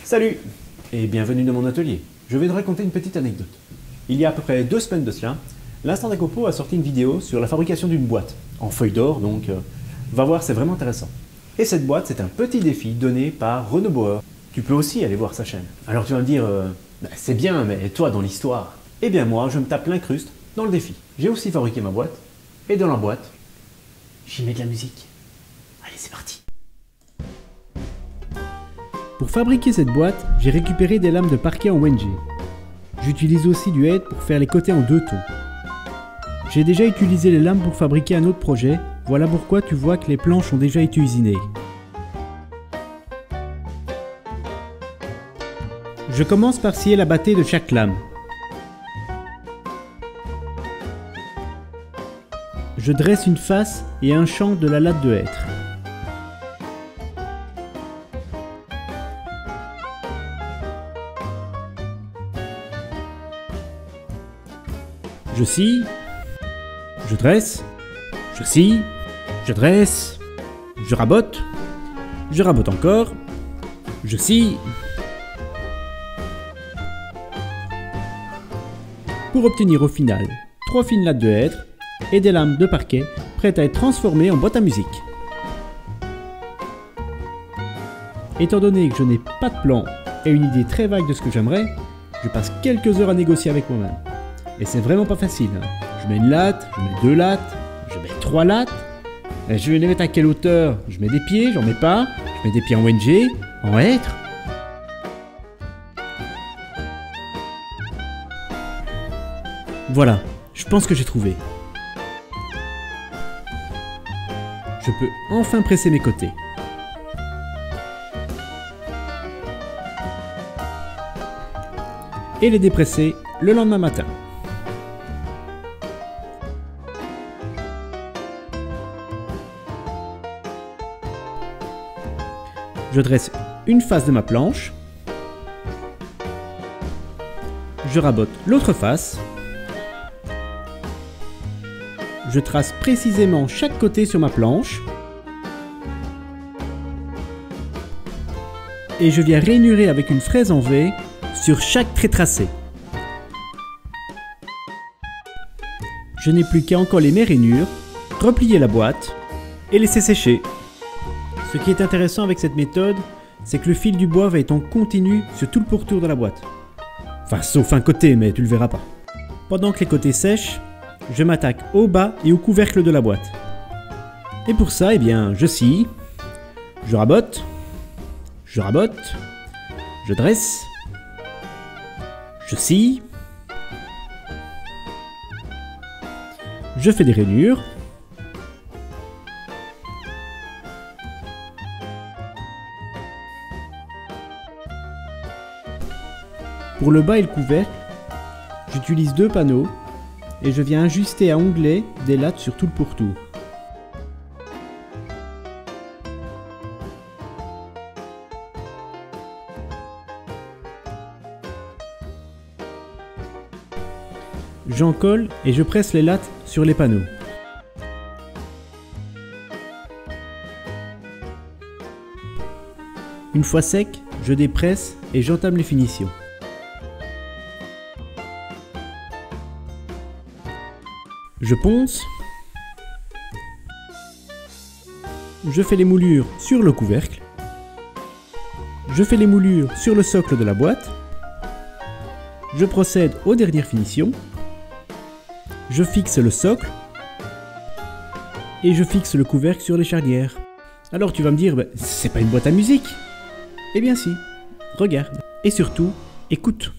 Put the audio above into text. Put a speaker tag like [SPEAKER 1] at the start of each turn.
[SPEAKER 1] Salut et bienvenue dans mon atelier. Je vais te raconter une petite anecdote. Il y a à peu près 2 semaines de cela, l'Instant d'Acopo a sorti une vidéo sur la fabrication d'une boîte, en feuille d'or donc, va voir, c'est vraiment intéressant. Et cette boîte, c'est un petit défi donné par Renaud Bauer. Tu peux aussi aller voir sa chaîne. Alors tu vas me dire, c'est bien, mais toi dans l'histoire? Eh bien moi, je me tape l'incruste dans le défi. J'ai aussi fabriqué ma boîte, et dans la boîte, j'y mets de la musique. Allez, c'est parti!
[SPEAKER 2] Pour fabriquer cette boîte, j'ai récupéré des lames de parquet en WNG. J'utilise aussi du hêtre pour faire les côtés en 2 tons. J'ai déjà utilisé les lames pour fabriquer un autre projet, voilà pourquoi tu vois que les planches ont déjà été usinées. Je commence par scier la bâtée de chaque lame. Je dresse une face et un champ de la latte de hêtre. Je scie, je dresse, je scie, je dresse, je rabote encore, je scie. Pour obtenir au final 3 fines lattes de hêtre et des lames de parquet prêtes à être transformées en boîte à musique. Étant donné que je n'ai pas de plan et une idée très vague de ce que j'aimerais, je passe quelques heures à négocier avec moi-même. Et c'est vraiment pas facile. Je mets une latte, je mets 2 lattes, je mets 3 lattes. Et je vais les mettre à quelle hauteur? Je mets des pieds, j'en mets pas. Je mets des pieds en WNG, en hêtre. Voilà, je pense que j'ai trouvé. Je peux enfin presser mes côtés. Et les dépresser le lendemain matin. Je dresse une face de ma planche, je rabote l'autre face, je trace précisément chaque côté sur ma planche et je viens rainurer avec une fraise en V sur chaque trait tracé. Je n'ai plus qu'à encoller mes rainures, replier la boîte et laisser sécher. Ce qui est intéressant avec cette méthode, c'est que le fil du bois va être en continu sur tout le pourtour de la boîte. Enfin, sauf un côté, mais tu le verras pas. Pendant que les côtés sèchent, je m'attaque au bas et au couvercle de la boîte. Et pour ça, eh bien, je scie, je rabote, je dresse, je scie, je fais des rainures, pour le bas et le couvercle, j'utilise 2 panneaux et je viens ajuster à onglet des lattes sur tout le pourtour. J'en colle et je presse les lattes sur les panneaux. Une fois sec, je dépresse et j'entame les finitions. Je ponce, je fais les moulures sur le couvercle, je fais les moulures sur le socle de la boîte, je procède aux dernières finitions, je fixe le socle et je fixe le couvercle sur les charnières. Alors tu vas me dire, c'est pas une boîte à musique? Eh bien si, regarde et surtout, écoute.